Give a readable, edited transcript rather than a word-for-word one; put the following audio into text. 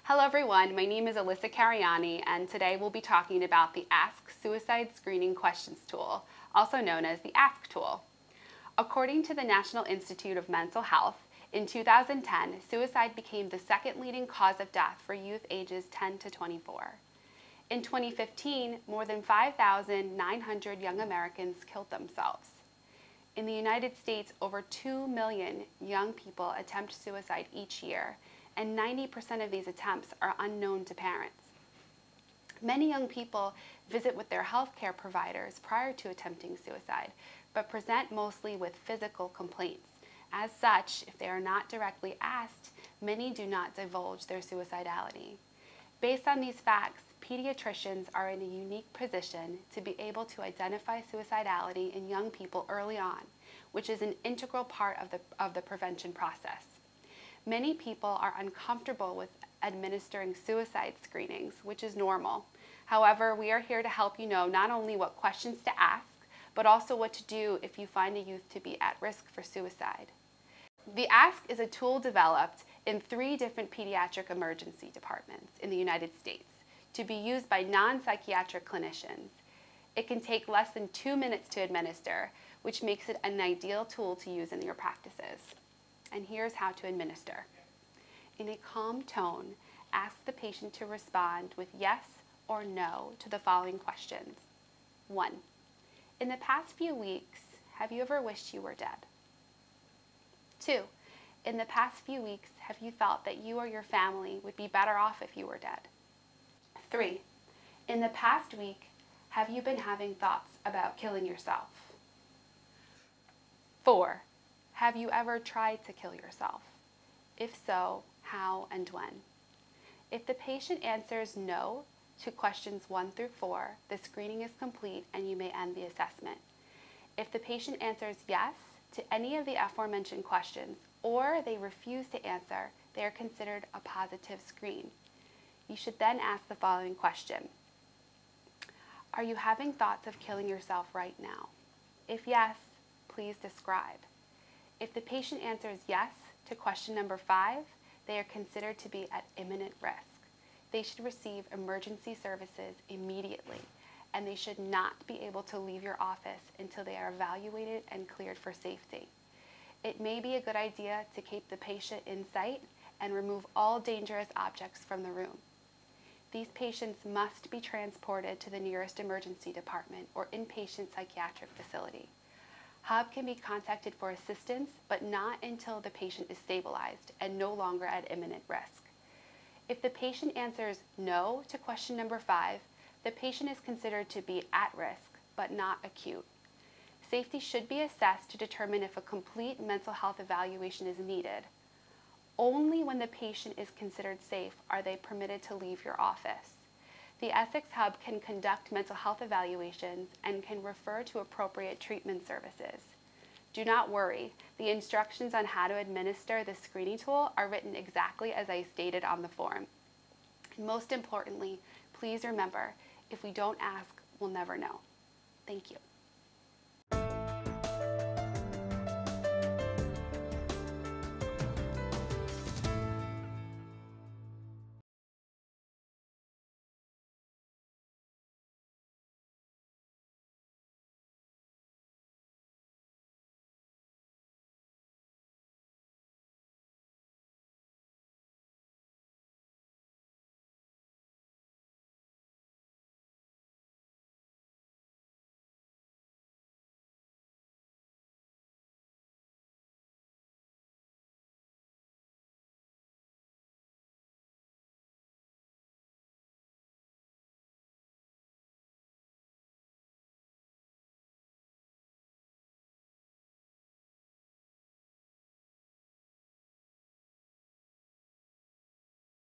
Hello everyone, my name is Alyssa Cariani and today we'll be talking about the ASQ Suicide Screening Questions Tool, also known as the ASQ tool. According to the National Institute of Mental Health, in 2010, suicide became the second leading cause of death for youth ages 10 to 24. In 2015, more than 5,900 young Americans killed themselves. In the United States, over 2 million young people attempt suicide each year, and 90% of these attempts are unknown to parents. Many young people visit with their healthcare providers prior to attempting suicide, but present mostly with physical complaints. As such, if they are not directly asked, many do not divulge their suicidality. Based on these facts, pediatricians are in a unique position to be able to identify suicidality in young people early on, which is an integral part of the prevention process. Many people are uncomfortable with administering suicide screenings, which is normal. However, we are here to help you know not only what questions to ask, but also what to do if you find a youth to be at risk for suicide. The ASQ is a tool developed in 3 different pediatric emergency departments in the United States to be used by non-psychiatric clinicians. It can take less than 2 minutes to administer, which makes it an ideal tool to use in your practices. And here's how to administer. In a calm tone, ask the patient to respond with yes or no to the following questions. 1. In the past few weeks, have you ever wished you were dead? 2. In the past few weeks, have you felt that you or your family would be better off if you were dead? 3. In the past week, have you been having thoughts about killing yourself? 4. Have you ever tried to kill yourself? If so, how and when? If the patient answers no to questions 1 through 4, the screening is complete and you may end the assessment. If the patient answers yes to any of the aforementioned questions, or they refuse to answer, they are considered a positive screen. You should then ask the following question. Are you having thoughts of killing yourself right now? If yes, please describe. If the patient answers yes to question number 5, they are considered to be at imminent risk. They should receive emergency services immediately, and they should not be able to leave your office until they are evaluated and cleared for safety. It may be a good idea to keep the patient in sight and remove all dangerous objects from the room. These patients must be transported to the nearest emergency department or inpatient psychiatric facility. HUB can be contacted for assistance, but not until the patient is stabilized and no longer at imminent risk. If the patient answers no to question number 5, the patient is considered to be at risk, but not acute. Safety should be assessed to determine if a complete mental health evaluation is needed. Only when the patient is considered safe are they permitted to leave your office. The Essex HUB can conduct mental health evaluations and can refer to appropriate treatment services. Do not worry, the instructions on how to administer this screening tool are written exactly as I stated on the form. Most importantly, please remember, if we don't ask, we'll never know. Thank you.